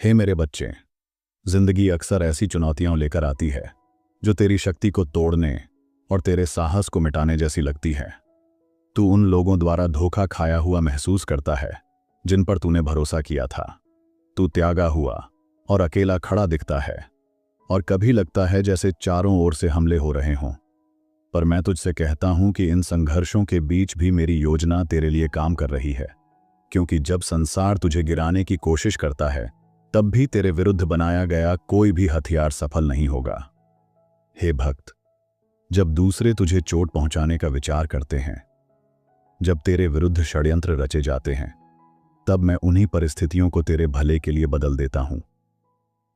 हे मेरे बच्चे, जिंदगी अक्सर ऐसी चुनौतियां लेकर आती है जो तेरी शक्ति को तोड़ने और तेरे साहस को मिटाने जैसी लगती है। तू उन लोगों द्वारा धोखा खाया हुआ महसूस करता है जिन पर तूने भरोसा किया था। तू त्यागा हुआ और अकेला खड़ा दिखता है और कभी लगता है जैसे चारों ओर से हमले हो रहे हों। पर मैं तुझसे कहता हूं कि इन संघर्षों के बीच भी मेरी योजना तेरे लिए काम कर रही है, क्योंकि जब संसार तुझे गिराने की कोशिश करता है तब भी तेरे विरुद्ध बनाया गया कोई भी हथियार सफल नहीं होगा। हे भक्त, जब दूसरे तुझे चोट पहुंचाने का विचार करते हैं, जब तेरे विरुद्ध षड्यंत्र रचे जाते हैं, तब मैं उन्हीं परिस्थितियों को तेरे भले के लिए बदल देता हूं।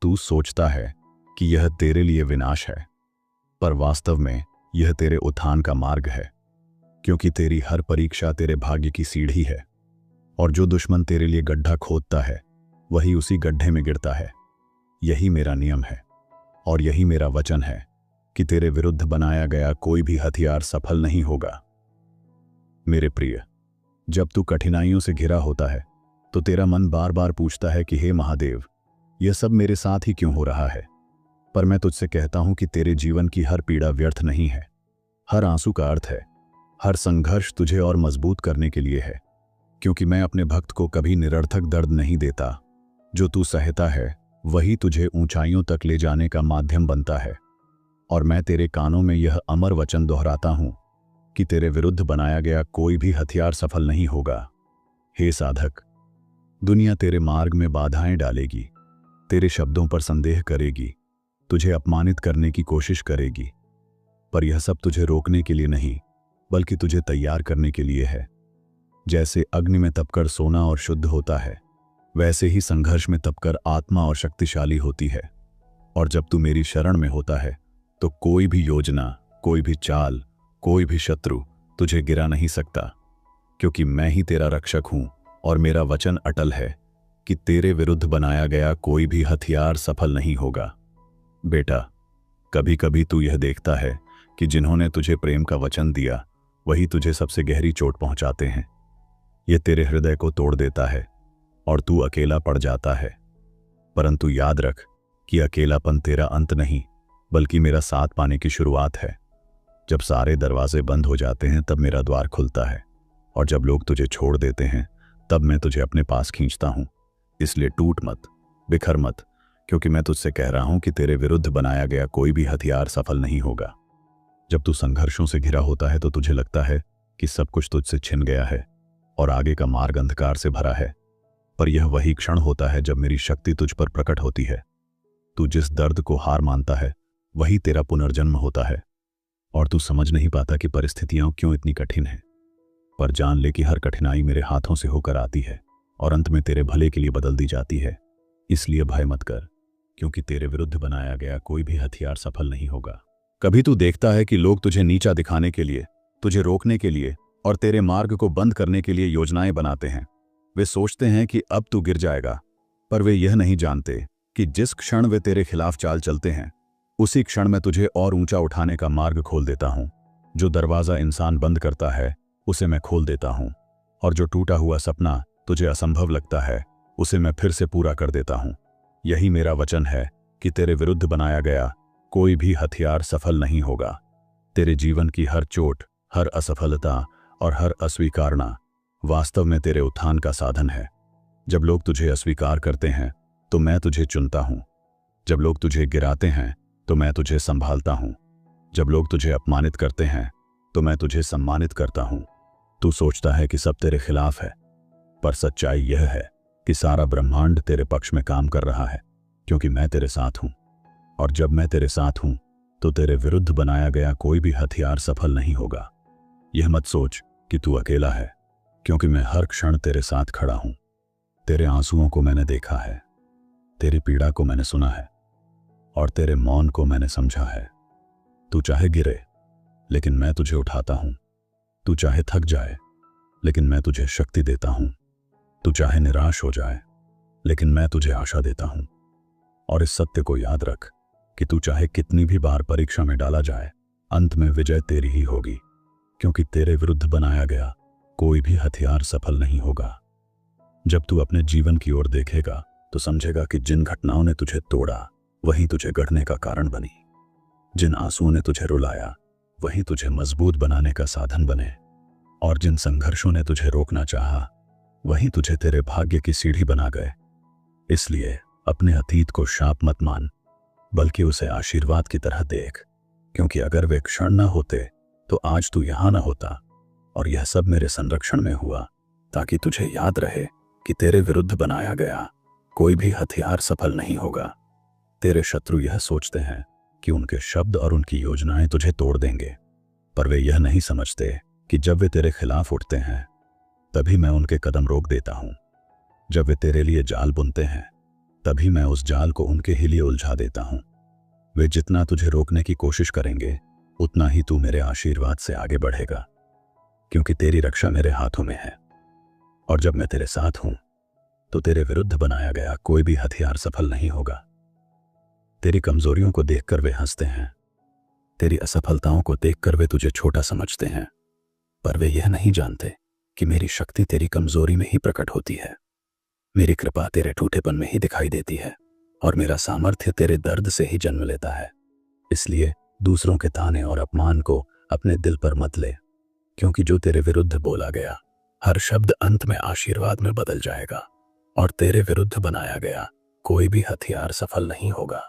तू सोचता है कि यह तेरे लिए विनाश है, पर वास्तव में यह तेरे उत्थान का मार्ग है, क्योंकि तेरी हर परीक्षा तेरे भाग्य की सीढ़ी है। और जो दुश्मन तेरे लिए गड्ढा खोदता है वही उसी गड्ढे में गिरता है। यही मेरा नियम है और यही मेरा वचन है कि तेरे विरुद्ध बनाया गया कोई भी हथियार सफल नहीं होगा। मेरे प्रिय, जब तू कठिनाइयों से घिरा होता है तो तेरा मन बार बार पूछता है कि हे महादेव, यह सब मेरे साथ ही क्यों हो रहा है। पर मैं तुझसे कहता हूं कि तेरे जीवन की हर पीड़ा व्यर्थ नहीं है। हर आंसू का अर्थ है, हर संघर्ष तुझे और मजबूत करने के लिए है, क्योंकि मैं अपने भक्त को कभी निरर्थक दर्द नहीं देता। जो तू सहता है वही तुझे ऊंचाइयों तक ले जाने का माध्यम बनता है। और मैं तेरे कानों में यह अमर वचन दोहराता हूं कि तेरे विरुद्ध बनाया गया कोई भी हथियार सफल नहीं होगा। हे साधक, दुनिया तेरे मार्ग में बाधाएं डालेगी, तेरे शब्दों पर संदेह करेगी, तुझे अपमानित करने की कोशिश करेगी, पर यह सब तुझे रोकने के लिए नहीं बल्कि तुझे तैयार करने के लिए है। जैसे अग्नि में तपकर सोना और शुद्ध होता है, वैसे ही संघर्ष में तपकर आत्मा और शक्तिशाली होती है। और जब तू मेरी शरण में होता है तो कोई भी योजना, कोई भी चाल, कोई भी शत्रु तुझे गिरा नहीं सकता, क्योंकि मैं ही तेरा रक्षक हूं और मेरा वचन अटल है कि तेरे विरुद्ध बनाया गया कोई भी हथियार सफल नहीं होगा। बेटा, कभी कभी तू यह देखता है कि जिन्होंने तुझे प्रेम का वचन दिया वही तुझे सबसे गहरी चोट पहुंचाते हैं। यह तेरे हृदय को तोड़ देता है और तू अकेला पड़ जाता है। परंतु याद रख कि अकेलापन तेरा अंत नहीं बल्कि मेरा साथ पाने की शुरुआत है। जब सारे दरवाजे बंद हो जाते हैं तब मेरा द्वार खुलता है, और जब लोग तुझे छोड़ देते हैं तब मैं तुझे अपने पास खींचता हूं। इसलिए टूट मत, बिखर मत, क्योंकि मैं तुझसे कह रहा हूं कि तेरे विरुद्ध बनाया गया कोई भी हथियार सफल नहीं होगा। जब तू संघर्षों से घिरा होता है तो तुझे लगता है कि सब कुछ तुझसे छिन गया है और आगे का मार्ग अंधकार से भरा है, पर यह वही क्षण होता है जब मेरी शक्ति तुझ पर प्रकट होती है। तू जिस दर्द को हार मानता है वही तेरा पुनर्जन्म होता है, और तू समझ नहीं पाता कि परिस्थितियां क्यों इतनी कठिन हैं। पर जान ले कि हर कठिनाई मेरे हाथों से होकर आती है और अंत में तेरे भले के लिए बदल दी जाती है। इसलिए भय मत कर, क्योंकि तेरे विरुद्ध बनाया गया कोई भी हथियार सफल नहीं होगा। कभी तू देखता है कि लोग तुझे नीचा दिखाने के लिए, तुझे रोकने के लिए और तेरे मार्ग को बंद करने के लिए योजनाएं बनाते हैं। वे सोचते हैं कि अब तू गिर जाएगा, पर वे यह नहीं जानते कि जिस क्षण वे तेरे खिलाफ चाल चलते हैं उसी क्षण मैं तुझे और ऊंचा उठाने का मार्ग खोल देता हूं। जो दरवाजा इंसान बंद करता है उसे मैं खोल देता हूं, और जो टूटा हुआ सपना तुझे असंभव लगता है उसे मैं फिर से पूरा कर देता हूं। यही मेरा वचन है कि तेरे विरुद्ध बनाया गया कोई भी हथियार सफल नहीं होगा। तेरे जीवन की हर चोट, हर असफलता और हर अस्वीकारना वास्तव में तेरे उत्थान का साधन है। जब लोग तुझे अस्वीकार करते हैं तो मैं तुझे चुनता हूं। जब लोग तुझे गिराते हैं तो मैं तुझे संभालता हूं। जब लोग तुझे अपमानित करते हैं तो मैं तुझे सम्मानित करता हूं। तू सोचता है कि सब तेरे खिलाफ है, पर सच्चाई यह है कि सारा ब्रह्मांड तेरे पक्ष में काम कर रहा है, क्योंकि मैं तेरे साथ हूं। और जब मैं तेरे साथ हूं तो तेरे विरुद्ध बनाया गया कोई भी हथियार सफल नहीं होगा। यह मत सोच कि तू अकेला है, क्योंकि मैं हर क्षण तेरे साथ खड़ा हूं। तेरे आंसुओं को मैंने देखा है, तेरी पीड़ा को मैंने सुना है और तेरे मौन को मैंने समझा है। तू चाहे गिरे लेकिन मैं तुझे उठाता हूं। तू चाहे थक जाए लेकिन मैं तुझे शक्ति देता हूं। तू चाहे निराश हो जाए लेकिन मैं तुझे आशा देता हूं। और इस सत्य को याद रख कि तू चाहे कितनी भी बार परीक्षा में डाला जाए, अंत में विजय तेरी ही होगी, क्योंकि तेरे विरुद्ध बनाया गया कोई भी हथियार सफल नहीं होगा। जब तू अपने जीवन की ओर देखेगा तो समझेगा कि जिन घटनाओं ने तुझे तोड़ा वही तुझे गढ़ने का कारण बनी। जिन आंसुओं ने तुझे रुलाया वही तुझे मजबूत बनाने का साधन बने। और जिन संघर्षों ने तुझे रोकना चाहा वही तुझे तेरे भाग्य की सीढ़ी बना गए। इसलिए अपने अतीत को शाप मत मान, बल्कि उसे आशीर्वाद की तरह देख, क्योंकि अगर वे क्षण न होते तो आज तू यहां न होता। और यह सब मेरे संरक्षण में हुआ ताकि तुझे याद रहे कि तेरे विरुद्ध बनाया गया कोई भी हथियार सफल नहीं होगा। तेरे शत्रु यह सोचते हैं कि उनके शब्द और उनकी योजनाएं तुझे तोड़ देंगे, पर वे यह नहीं समझते कि जब वे तेरे खिलाफ उठते हैं तभी मैं उनके कदम रोक देता हूं। जब वे तेरे लिए जाल बुनते हैं तभी मैं उस जाल को उनके ही लिए उलझा देता हूं। वे जितना तुझे रोकने की कोशिश करेंगे उतना ही तू मेरे आशीर्वाद से आगे बढ़ेगा, क्योंकि तेरी रक्षा मेरे हाथों में है। और जब मैं तेरे साथ हूं तो तेरे विरुद्ध बनाया गया कोई भी हथियार सफल नहीं होगा। तेरी कमजोरियों को देखकर वे हंसते हैं, तेरी असफलताओं को देखकर वे तुझे छोटा समझते हैं, पर वे यह नहीं जानते कि मेरी शक्ति तेरी कमजोरी में ही प्रकट होती है। मेरी कृपा तेरे टूटेपन में ही दिखाई देती है और मेरा सामर्थ्य तेरे दर्द से ही जन्म लेता है। इसलिए दूसरों के ताने और अपमान को अपने दिल पर मत ले, क्योंकि जो तेरे विरुद्ध बोला गया हर शब्द अंत में आशीर्वाद में बदल जाएगा और तेरे विरुद्ध बनाया गया कोई भी हथियार सफल नहीं होगा।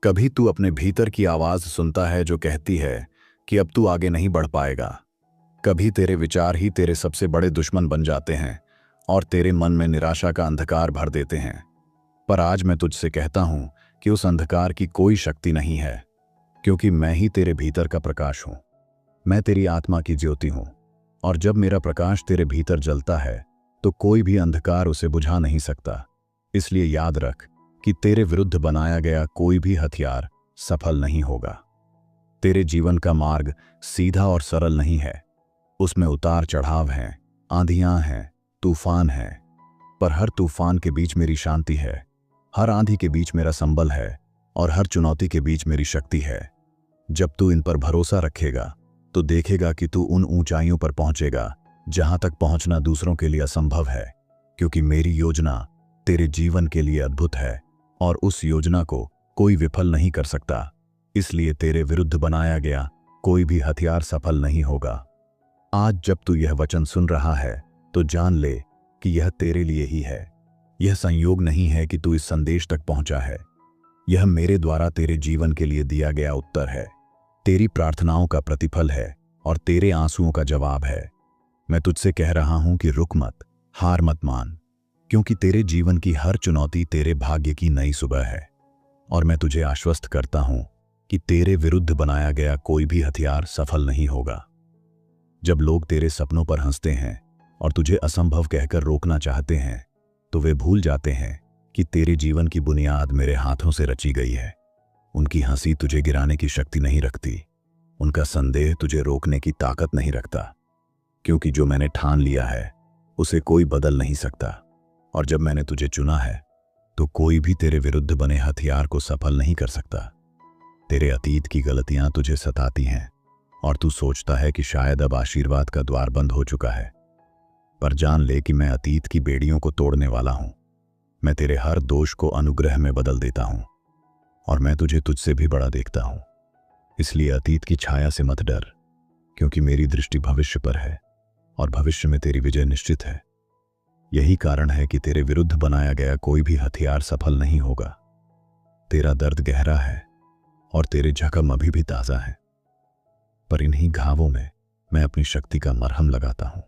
कभी तू अपने भीतर की आवाज सुनता है जो कहती है कि अब तू आगे नहीं बढ़ पाएगा। कभी तेरे विचार ही तेरे सबसे बड़े दुश्मन बन जाते हैं और तेरे मन में निराशा का अंधकार भर देते हैं। पर आज मैं तुझसे कहता हूं कि उस अंधकार की कोई शक्ति नहीं है, क्योंकि मैं ही तेरे भीतर का प्रकाश हूं। मैं तेरी आत्मा की ज्योति हूं, और जब मेरा प्रकाश तेरे भीतर जलता है तो कोई भी अंधकार उसे बुझा नहीं सकता। इसलिए याद रख कि तेरे विरुद्ध बनाया गया कोई भी हथियार सफल नहीं होगा। तेरे जीवन का मार्ग सीधा और सरल नहीं है, उसमें उतार चढ़ाव हैं, आंधियां हैं, तूफान हैं, पर हर तूफान के बीच मेरी शांति है, हर आंधी के बीच मेरा संबल है और हर चुनौती के बीच मेरी शक्ति है। जब तू इन पर भरोसा रखेगा तो देखेगा कि तू उन ऊंचाइयों पर पहुंचेगा जहां तक पहुंचना दूसरों के लिए असंभव है, क्योंकि मेरी योजना तेरे जीवन के लिए अद्भुत है और उस योजना को कोई विफल नहीं कर सकता। इसलिए तेरे विरुद्ध बनाया गया कोई भी हथियार सफल नहीं होगा। आज जब तू यह वचन सुन रहा है तो जान ले कि यह तेरे लिए ही है। यह संयोग नहीं है कि तू इस संदेश तक पहुंचा है, यह मेरे द्वारा तेरे जीवन के लिए दिया गया उत्तर है, तेरी प्रार्थनाओं का प्रतिफल है और तेरे आंसुओं का जवाब है। मैं तुझसे कह रहा हूं कि रुक मत, हार मत मान, क्योंकि तेरे जीवन की हर चुनौती तेरे भाग्य की नई सुबह है। और मैं तुझे आश्वस्त करता हूं कि तेरे विरुद्ध बनाया गया कोई भी हथियार सफल नहीं होगा। जब लोग तेरे सपनों पर हंसते हैं और तुझे असंभव कहकर रोकना चाहते हैं तो वे भूल जाते हैं कि तेरे जीवन की बुनियाद मेरे हाथों से रची गई है। उनकी हंसी तुझे गिराने की शक्ति नहीं रखती, उनका संदेह तुझे रोकने की ताकत नहीं रखता, क्योंकि जो मैंने ठान लिया है उसे कोई बदल नहीं सकता। और जब मैंने तुझे चुना है तो कोई भी तेरे विरुद्ध बने हथियार को सफल नहीं कर सकता। तेरे अतीत की गलतियां तुझे सताती हैं और तू सोचता है कि शायद अब आशीर्वाद का द्वार बंद हो चुका है, पर जान ले कि मैं अतीत की बेड़ियों को तोड़ने वाला हूं। मैं तेरे हर दोष को अनुग्रह में बदल देता हूं और मैं तुझे तुझसे भी बड़ा देखता हूं। इसलिए अतीत की छाया से मत डर, क्योंकि मेरी दृष्टि भविष्य पर है और भविष्य में तेरी विजय निश्चित है। यही कारण है कि तेरे विरुद्ध बनाया गया कोई भी हथियार सफल नहीं होगा। तेरा दर्द गहरा है और तेरे जख्म अभी भी ताजा हैं, पर इन्हीं घावों में मैं अपनी शक्ति का मरहम लगाता हूं।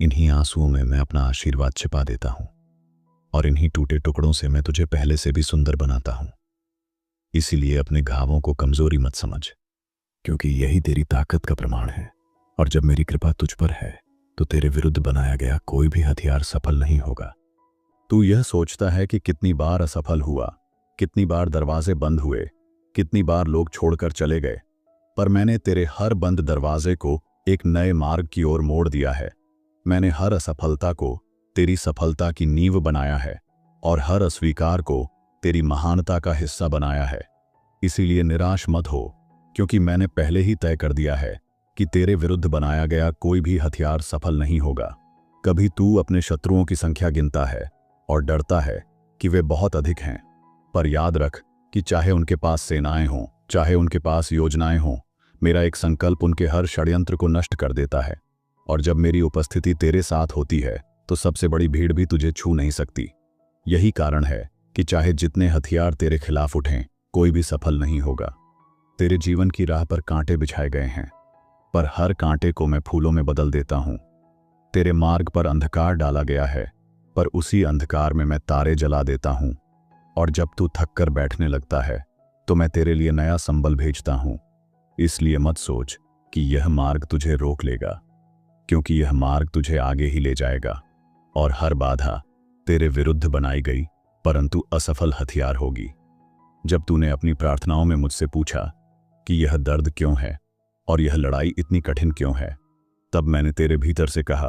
इन्हीं आंसुओं में मैं अपना आशीर्वाद छिपा देता हूं और इन्हीं टूटे टुकड़ों से मैं तुझे पहले से भी सुंदर बनाता हूं। इसीलिए अपने घावों को कमजोरी मत समझ, क्योंकि यही तेरी ताकत का प्रमाण है। और जब मेरी कृपा तुझ पर है तो तेरे विरुद्ध बनाया गया कोई भी हथियार सफल नहीं होगा। तू यह सोचता है कि कितनी बार असफल हुआ, कितनी बार दरवाजे बंद हुए, कितनी बार लोग छोड़कर चले गए, पर मैंने तेरे हर बंद दरवाजे को एक नए मार्ग की ओर मोड़ दिया है। मैंने हर असफलता को तेरी सफलता की नींव बनाया है और हर अस्वीकार को तेरी महानता का हिस्सा बनाया है। इसीलिए निराश मत हो, क्योंकि मैंने पहले ही तय कर दिया है कि तेरे विरुद्ध बनाया गया कोई भी हथियार सफल नहीं होगा। कभी तू अपने शत्रुओं की संख्या गिनता है और डरता है कि वे बहुत अधिक हैं, पर याद रख कि चाहे उनके पास सेनाएं हों, चाहे उनके पास योजनाएं हों, मेरा एक संकल्प उनके हर षड्यंत्र को नष्ट कर देता है। और जब मेरी उपस्थिति तेरे साथ होती है तो सबसे बड़ी भीड़ भी तुझे छू नहीं सकती। यही कारण है कि चाहे जितने हथियार तेरे खिलाफ उठें, कोई भी सफल नहीं होगा। तेरे जीवन की राह पर कांटे बिछाए गए हैं, पर हर कांटे को मैं फूलों में बदल देता हूं। तेरे मार्ग पर अंधकार डाला गया है, पर उसी अंधकार में मैं तारे जला देता हूं। और जब तू थक कर बैठने लगता है तो मैं तेरे लिए नया संबल भेजता हूं। इसलिए मत सोच कि यह मार्ग तुझे रोक लेगा, क्योंकि यह मार्ग तुझे आगे ही ले जाएगा। और हर बाधा तेरे विरुद्ध बनाई गई परंतु असफल हथियार होगी। जब तूने अपनी प्रार्थनाओं में मुझसे पूछा कि यह दर्द क्यों है और यह लड़ाई इतनी कठिन क्यों है, तब मैंने तेरे भीतर से कहा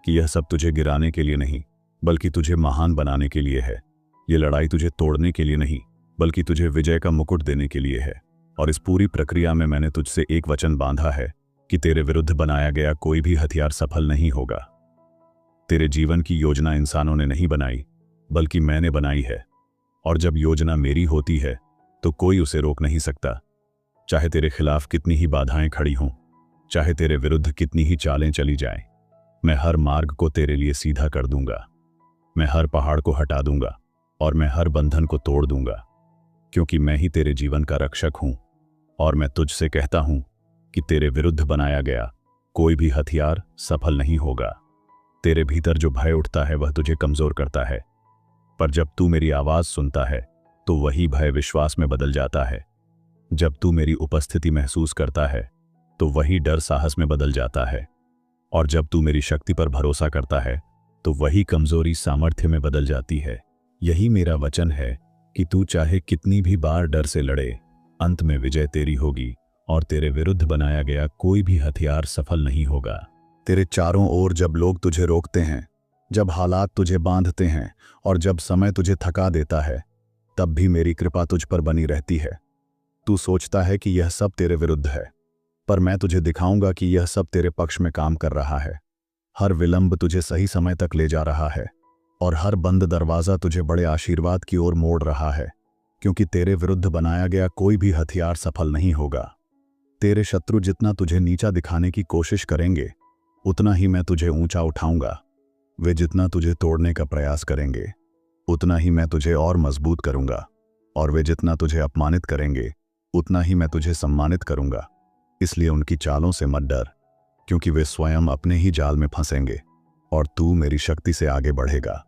कि यह सब तुझे गिराने के लिए नहीं, बल्कि तुझे महान बनाने के लिए है। ये लड़ाई तुझे तोड़ने के लिए नहीं, बल्कि तुझे विजय का मुकुट देने के लिए है। और इस पूरी प्रक्रिया में मैंने तुझसे एक वचन बांधा है कि तेरे विरुद्ध बनाया गया कोई भी हथियार सफल नहीं होगा। तेरे जीवन की योजना इंसानों ने नहीं बनाई, बल्कि मैंने बनाई है। और जब योजना मेरी होती है तो कोई उसे रोक नहीं सकता। चाहे तेरे खिलाफ कितनी ही बाधाएं खड़ी हों, चाहे तेरे विरुद्ध कितनी ही चालें चली जाएं, मैं हर मार्ग को तेरे लिए सीधा कर दूंगा। मैं हर पहाड़ को हटा दूंगा और मैं हर बंधन को तोड़ दूंगा, क्योंकि मैं ही तेरे जीवन का रक्षक हूं। और मैं तुझसे कहता हूं कि तेरे विरुद्ध बनाया गया कोई भी हथियार सफल नहीं होगा। तेरे भीतर जो भय उठता है वह तुझे कमजोर करता है, पर जब तू मेरी आवाज सुनता है तो वही भय विश्वास में बदल जाता है। जब तू मेरी उपस्थिति महसूस करता है तो वही डर साहस में बदल जाता है। और जब तू मेरी शक्ति पर भरोसा करता है तो वही कमजोरी सामर्थ्य में बदल जाती है। यही मेरा वचन है कि तू चाहे कितनी भी बार डर से लड़े, अंत में विजय तेरी होगी और तेरे विरुद्ध बनाया गया कोई भी हथियार सफल नहीं होगा। तेरे चारों ओर जब लोग तुझे रोकते हैं, जब हालात तुझे बांधते हैं और जब समय तुझे थका देता है, तब भी मेरी कृपा तुझ पर बनी रहती है। तू सोचता है कि यह सब तेरे विरुद्ध है, पर मैं तुझे दिखाऊंगा कि यह सब तेरे पक्ष में काम कर रहा है। हर विलंब तुझे सही समय तक ले जा रहा है और हर बंद दरवाजा तुझे बड़े आशीर्वाद की ओर मोड़ रहा है, क्योंकि तेरे विरुद्ध बनाया गया कोई भी हथियार सफल नहीं होगा। तेरे शत्रु जितना तुझे नीचा दिखाने की कोशिश करेंगे, उतना ही मैं तुझे ऊंचा उठाऊंगा। वे जितना तुझे तोड़ने का प्रयास करेंगे, उतना ही मैं तुझे और मजबूत करूंगा। और वे जितना तुझे अपमानित करेंगे, उतना ही मैं तुझे सम्मानित करूंगा। इसलिए उनकी चालों से मत डर, क्योंकि वे स्वयं अपने ही जाल में फंसेंगे और तू मेरी शक्ति से आगे बढ़ेगा,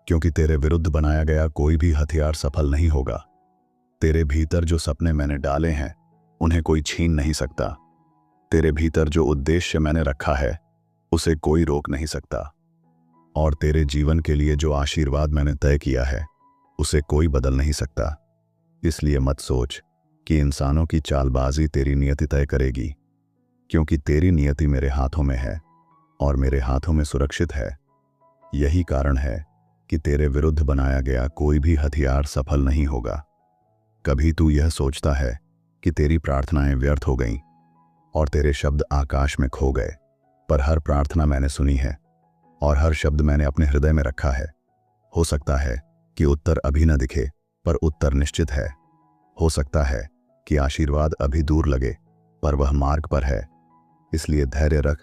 क्योंकि तेरे विरुद्ध बनाया गया कोई भी हथियार सफल नहीं होगा। तेरे भीतर जो सपने मैंने डाले हैं, उन्हें कोई छीन नहीं सकता। तेरे भीतर जो उद्देश्य मैंने रखा है, उसे कोई रोक नहीं सकता। और तेरे जीवन के लिए जो आशीर्वाद मैंने तय किया है, उसे कोई बदल नहीं सकता। इसलिए मत सोच कि इंसानों की चालबाजी तेरी नियति तय करेगी, क्योंकि तेरी नियति मेरे हाथों में है और मेरे हाथों में सुरक्षित है। यही कारण है कि तेरे विरुद्ध बनाया गया कोई भी हथियार सफल नहीं होगा। कभी तू यह सोचता है कि तेरी प्रार्थनाएं व्यर्थ हो गईं और तेरे शब्द आकाश में खो गए, पर हर प्रार्थना मैंने सुनी है और हर शब्द मैंने अपने हृदय में रखा है। हो सकता है कि उत्तर अभी न दिखे, पर उत्तर निश्चित है। हो सकता है कि आशीर्वाद अभी दूर लगे, पर वह मार्ग पर है। इसलिए धैर्य रख,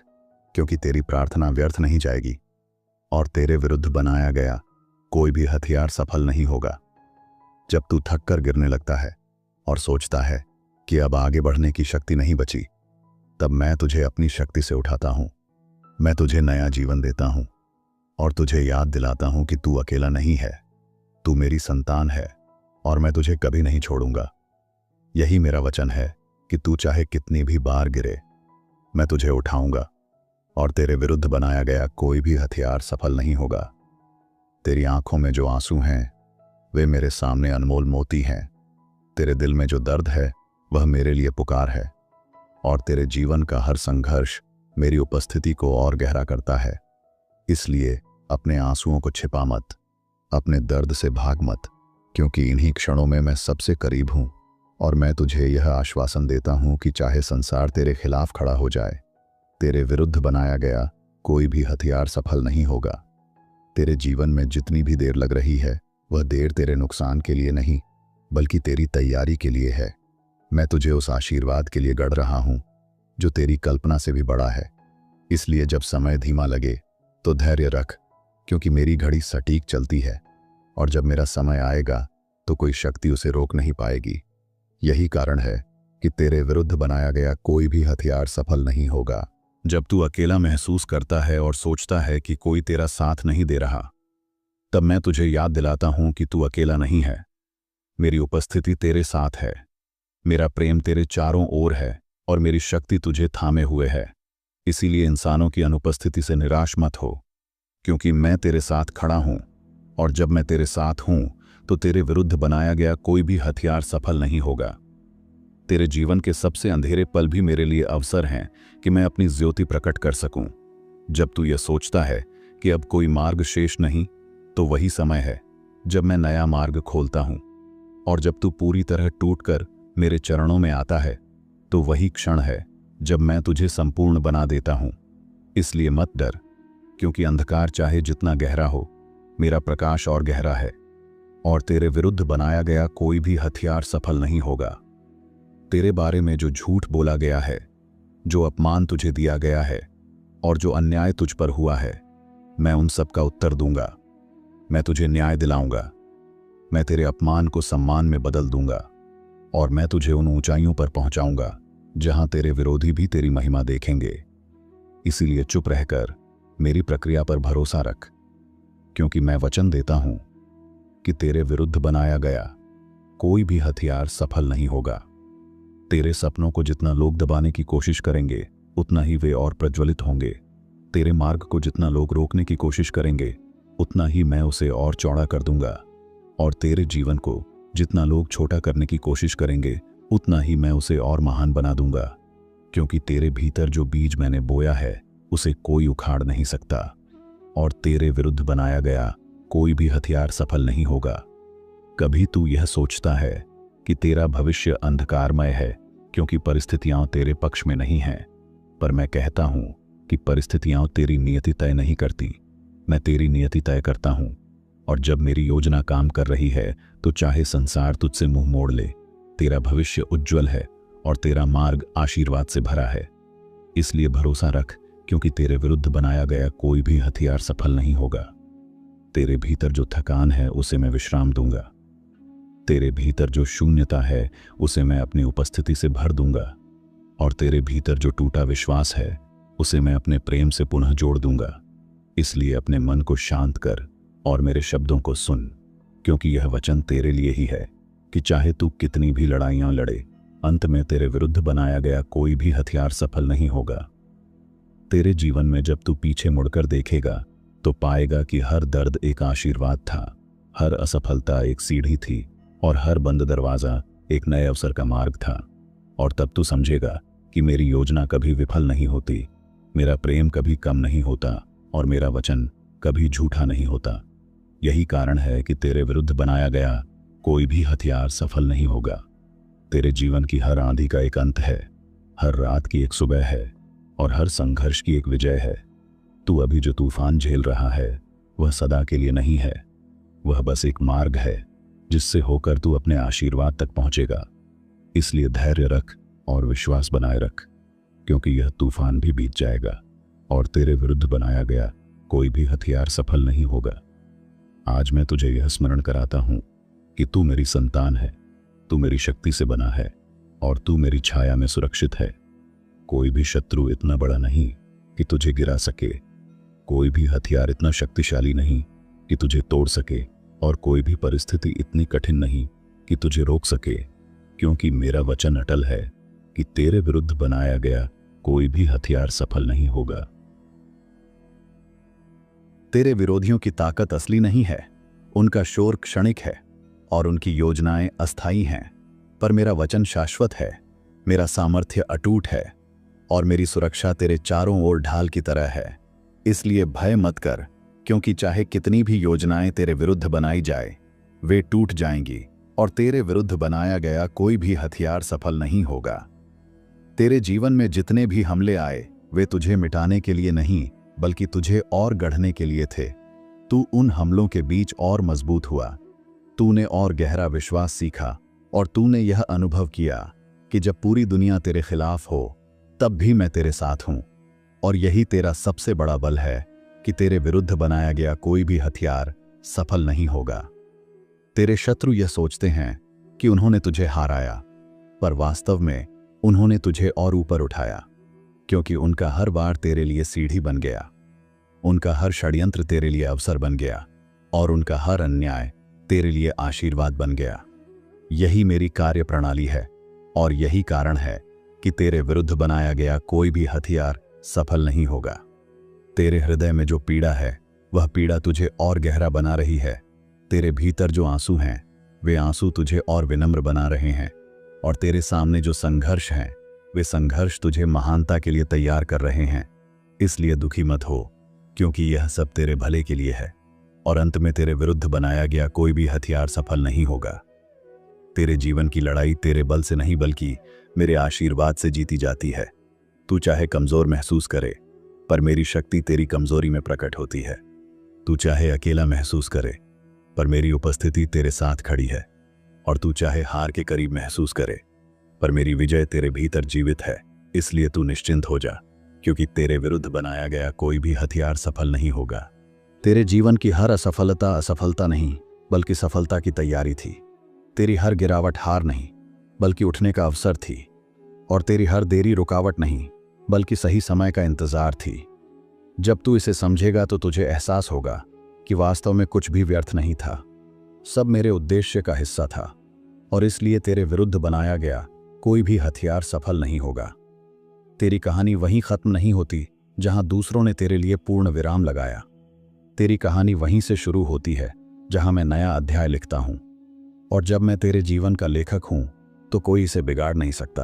क्योंकि तेरी प्रार्थना व्यर्थ नहीं जाएगी और तेरे विरुद्ध बनाया गया कोई भी हथियार सफल नहीं होगा। जब तू थक कर गिरने लगता है और सोचता है कि अब आगे बढ़ने की शक्ति नहीं बची, तब मैं तुझे अपनी शक्ति से उठाता हूं। मैं तुझे नया जीवन देता हूं और तुझे याद दिलाता हूं कि तू अकेला नहीं है। तू मेरी संतान है और मैं तुझे कभी नहीं छोड़ूंगा। यही मेरा वचन है कि तू चाहे कितनी भी बार गिरे, मैं तुझे उठाऊंगा और तेरे विरुद्ध बनाया गया कोई भी हथियार सफल नहीं होगा। तेरी आंखों में जो आंसू हैं, वे मेरे सामने अनमोल मोती हैं। तेरे दिल में जो दर्द है, वह मेरे लिए पुकार है। और तेरे जीवन का हर संघर्ष मेरी उपस्थिति को और गहरा करता है। इसलिए अपने आंसुओं को छिपा मत, अपने दर्द से भाग मत, क्योंकि इन्हीं क्षणों में मैं सबसे करीब हूं। और मैं तुझे यह आश्वासन देता हूं कि चाहे संसार तेरे खिलाफ खड़ा हो जाए, तेरे विरुद्ध बनाया गया कोई भी हथियार सफल नहीं होगा। तेरे जीवन में जितनी भी देर लग रही है, वह देर तेरे नुकसान के लिए नहीं, बल्कि तेरी तैयारी के लिए है। मैं तुझे उस आशीर्वाद के लिए गढ़ रहा हूं जो तेरी कल्पना से भी बड़ा है। इसलिए जब समय धीमा लगे तो धैर्य रख, क्योंकि मेरी घड़ी सटीक चलती है, और जब मेरा समय आएगा तो कोई शक्ति उसे रोक नहीं पाएगी। यही कारण है कि तेरे विरुद्ध बनाया गया कोई भी हथियार सफल नहीं होगा। जब तू अकेला महसूस करता है और सोचता है कि कोई तेरा साथ नहीं दे रहा, तब मैं तुझे याद दिलाता हूं कि तू अकेला नहीं है। मेरी उपस्थिति तेरे साथ है, मेरा प्रेम तेरे चारों ओर है, और मेरी शक्ति तुझे थामे हुए है। इसीलिए इंसानों की अनुपस्थिति से निराश मत हो, क्योंकि मैं तेरे साथ खड़ा हूं, और जब मैं तेरे साथ हूं तो तेरे विरुद्ध बनाया गया कोई भी हथियार सफल नहीं होगा। तेरे जीवन के सबसे अंधेरे पल भी मेरे लिए अवसर हैं कि मैं अपनी ज्योति प्रकट कर सकूं। जब तू यह सोचता है कि अब कोई मार्ग शेष नहीं, तो वही समय है जब मैं नया मार्ग खोलता हूं। और जब तू पूरी तरह टूटकर मेरे चरणों में आता है, तो वही क्षण है जब मैं तुझे संपूर्ण बना देता हूं। इसलिए मत डर, क्योंकि अंधकार चाहे जितना गहरा हो, मेरा प्रकाश और गहरा है, और तेरे विरुद्ध बनाया गया कोई भी हथियार सफल नहीं होगा। तेरे बारे में जो झूठ बोला गया है, जो अपमान तुझे दिया गया है, और जो अन्याय तुझ पर हुआ है, मैं उन सब का उत्तर दूंगा। मैं तुझे न्याय दिलाऊंगा। मैं तेरे अपमान को सम्मान में बदल दूंगा, और मैं तुझे उन ऊंचाइयों पर पहुंचाऊंगा जहां तेरे विरोधी भी तेरी महिमा देखेंगे। इसीलिए चुप रहकर मेरी प्रक्रिया पर भरोसा रख, क्योंकि मैं वचन देता हूं कि तेरे विरुद्ध बनाया गया कोई भी हथियार सफल नहीं होगा। तेरे सपनों को जितना लोग दबाने की कोशिश करेंगे, उतना ही वे और प्रज्वलित होंगे। तेरे मार्ग को जितना लोग रोकने की कोशिश करेंगे, उतना ही मैं उसे और चौड़ा कर दूंगा। और तेरे जीवन को जितना लोग छोटा करने की कोशिश करेंगे, उतना ही मैं उसे और महान बना दूंगा। क्योंकि तेरे भीतर जो बीज मैंने बोया है, उसे कोई उखाड़ नहीं सकता, और तेरे विरुद्ध बनाया गया कोई भी हथियार सफल नहीं होगा। कभी तू यह सोचता है कि तेरा भविष्य अंधकारमय है क्योंकि परिस्थितियां तेरे पक्ष में नहीं हैं, पर मैं कहता हूं कि परिस्थितियां तेरी नियति तय नहीं करती, मैं तेरी नियति तय करता हूं। और जब मेरी योजना काम कर रही है, तो चाहे संसार तुझसे मुंह मोड़ ले, तेरा भविष्य उज्जवल है और तेरा मार्ग आशीर्वाद से भरा है। इसलिए भरोसा रख, क्योंकि तेरे विरुद्ध बनाया गया कोई भी हथियार सफल नहीं होगा। तेरे भीतर जो थकान है, उसे मैं विश्राम दूंगा। तेरे भीतर जो शून्यता है, उसे मैं अपनी उपस्थिति से भर दूंगा, और तेरे भीतर जो टूटा विश्वास है, उसे मैं अपने प्रेम से पुनः जोड़ दूंगा। इसलिए अपने मन को शांत कर और मेरे शब्दों को सुन, क्योंकि यह वचन तेरे लिए ही है कि चाहे तू कितनी भी लड़ाइयां लड़े, अंत में तेरे विरुद्ध बनाया गया कोई भी हथियार सफल नहीं होगा। तेरे जीवन में जब तू पीछे मुड़कर देखेगा, तो पाएगा कि हर दर्द एक आशीर्वाद था, हर असफलता एक सीढ़ी थी, और हर बंद दरवाजा एक नए अवसर का मार्ग था। और तब तू समझेगा कि मेरी योजना कभी विफल नहीं होती, मेरा प्रेम कभी कम नहीं होता, और मेरा वचन कभी झूठा नहीं होता। यही कारण है कि तेरे विरुद्ध बनाया गया कोई भी हथियार सफल नहीं होगा। तेरे जीवन की हर आंधी का एक अंत है, हर रात की एक सुबह है, और हर संघर्ष की एक विजय है। तू अभी जो तूफान झेल रहा है, वह सदा के लिए नहीं है, वह बस एक मार्ग है जिससे होकर तू अपने आशीर्वाद तक पहुंचेगा। इसलिए धैर्य रख और विश्वास बनाए रख, क्योंकि यह तूफान भी बीत जाएगा और तेरे विरुद्ध बनाया गया कोई भी हथियार सफल नहीं होगा। आज मैं तुझे यह स्मरण कराता हूं कि तू मेरी संतान है, तू मेरी शक्ति से बना है, और तू मेरी छाया में सुरक्षित है। कोई भी शत्रु इतना बड़ा नहीं कि तुझे गिरा सके, कोई भी हथियार इतना शक्तिशाली नहीं कि तुझे तोड़ सके, और कोई भी परिस्थिति इतनी कठिन नहीं कि तुझे रोक सके, क्योंकि मेरा वचन अटल है कि तेरे विरुद्ध बनाया गया कोई भी हथियार सफल नहीं होगा। तेरे विरोधियों की ताकत असली नहीं है, उनका शोर क्षणिक है और उनकी योजनाएं अस्थायी हैं, पर मेरा वचन शाश्वत है, मेरा सामर्थ्य अटूट है, और मेरी सुरक्षा तेरे चारों ओर ढाल की तरह है। इसलिए भय मत कर, क्योंकि चाहे कितनी भी योजनाएं तेरे विरुद्ध बनाई जाए, वे टूट जाएंगी, और तेरे विरुद्ध बनाया गया कोई भी हथियार सफल नहीं होगा। तेरे जीवन में जितने भी हमले आए, वे तुझे मिटाने के लिए नहीं, बल्कि तुझे और गढ़ने के लिए थे। तू उन हमलों के बीच और मजबूत हुआ, तूने और गहरा विश्वास सीखा और तूने यह अनुभव किया कि जब पूरी दुनिया तेरे खिलाफ हो तब भी मैं तेरे साथ हूं। और यही तेरा सबसे बड़ा बल है कि तेरे विरुद्ध बनाया गया कोई भी हथियार सफल नहीं होगा। तेरे शत्रु यह सोचते हैं कि उन्होंने तुझे हाराया, पर वास्तव में उन्होंने तुझे और ऊपर उठाया, क्योंकि उनका हर वार तेरे लिए सीढ़ी बन गया, उनका हर षड्यंत्र तेरे लिए अवसर बन गया और उनका हर अन्याय तेरे लिए आशीर्वाद बन गया। यही मेरी कार्य प्रणाली है और यही कारण है कि तेरे विरुद्ध बनाया गया कोई भी हथियार सफल नहीं होगा। तेरे हृदय में जो पीड़ा है वह पीड़ा तुझे और गहरा बना रही है। तेरे भीतर जो आंसू हैं वे आंसू तुझे और विनम्र बना रहे हैं और तेरे सामने जो संघर्ष हैं वे संघर्ष तुझे महानता के लिए तैयार कर रहे हैं। इसलिए दुखी मत हो, क्योंकि यह सब तेरे भले के लिए है और अंत में तेरे विरुद्ध बनाया गया कोई भी हथियार सफल नहीं होगा। तेरे जीवन की लड़ाई तेरे बल से नहीं बल्कि मेरे आशीर्वाद से जीती जाती है। तू चाहे कमजोर महसूस करे, पर मेरी शक्ति तेरी कमजोरी में प्रकट होती है। तू चाहे अकेला महसूस करे, पर मेरी उपस्थिति तेरे साथ खड़ी है। और तू चाहे हार के करीब महसूस करे, पर मेरी विजय तेरे भीतर जीवित है। इसलिए तू निश्चिंत हो जा, क्योंकि तेरे विरुद्ध बनाया गया कोई भी हथियार सफल नहीं होगा। तेरे जीवन की हर असफलता असफलता नहीं बल्कि सफलता की तैयारी थी। तेरी हर गिरावट हार नहीं बल्कि उठने का अवसर थी और तेरी हर देरी रुकावट नहीं बल्कि सही समय का इंतजार थी। जब तू इसे समझेगा तो तुझे एहसास होगा कि वास्तव में कुछ भी व्यर्थ नहीं था, सब मेरे उद्देश्य का हिस्सा था और इसलिए तेरे विरुद्ध बनाया गया कोई भी हथियार सफल नहीं होगा। तेरी कहानी वहीं खत्म नहीं होती जहां दूसरों ने तेरे लिए पूर्ण विराम लगाया। तेरी कहानी वहीं से शुरू होती है जहां मैं नया अध्याय लिखता हूं। और जब मैं तेरे जीवन का लेखक हूं तो कोई इसे बिगाड़ नहीं सकता,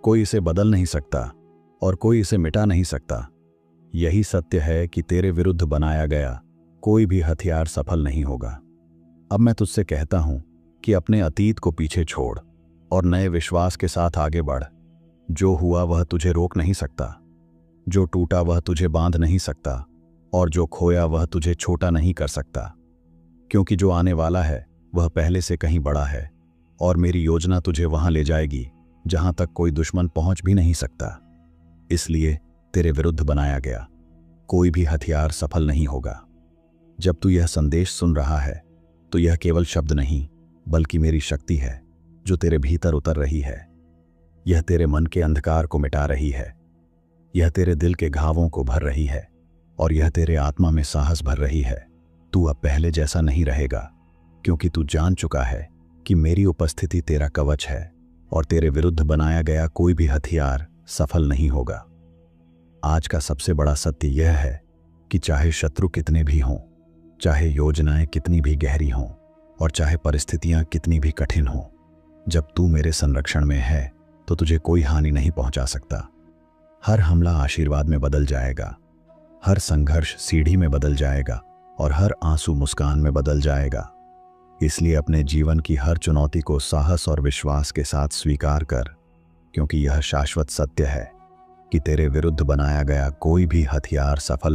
कोई इसे बदल नहीं सकता और कोई इसे मिटा नहीं सकता। यही सत्य है कि तेरे विरुद्ध बनाया गया कोई भी हथियार सफल नहीं होगा। अब मैं तुझसे कहता हूं कि अपने अतीत को पीछे छोड़ और नए विश्वास के साथ आगे बढ़। जो हुआ वह तुझे रोक नहीं सकता, जो टूटा वह तुझे बांध नहीं सकता और जो खोया वह तुझे छोटा नहीं कर सकता, क्योंकि जो आने वाला है वह पहले से कहीं बड़ा है और मेरी योजना तुझे वहां ले जाएगी जहां तक कोई दुश्मन पहुंच भी नहीं सकता। इसलिए तेरे विरुद्ध बनाया गया कोई भी हथियार सफल नहीं होगा। जब तू यह संदेश सुन रहा है तो यह केवल शब्द नहीं बल्कि मेरी शक्ति है जो तेरे भीतर उतर रही है। यह तेरे मन के अंधकार को मिटा रही है, यह तेरे दिल के घावों को भर रही है और यह तेरे आत्मा में साहस भर रही है। तू अब पहले जैसा नहीं रहेगा, क्योंकि तू जान चुका है कि मेरी उपस्थिति तेरा कवच है और तेरे विरुद्ध बनाया गया कोई भी हथियार सफल नहीं होगा। आज का सबसे बड़ा सत्य यह है कि चाहे शत्रु कितने भी हों, चाहे योजनाएं कितनी भी गहरी हों और चाहे परिस्थितियां कितनी भी कठिन हों, जब तू मेरे संरक्षण में है तो तुझे कोई हानि नहीं पहुंचा सकता। हर हमला आशीर्वाद में बदल जाएगा, हर संघर्ष सीढ़ी में बदल जाएगा और हर आंसू मुस्कान में बदल जाएगा। इसलिए अपने जीवन की हर चुनौती को साहस और विश्वास के साथ स्वीकार कर, क्योंकि यह शाश्वत सत्य है कि तेरे विरुद्ध बनाया गया कोई भी हथियार सफल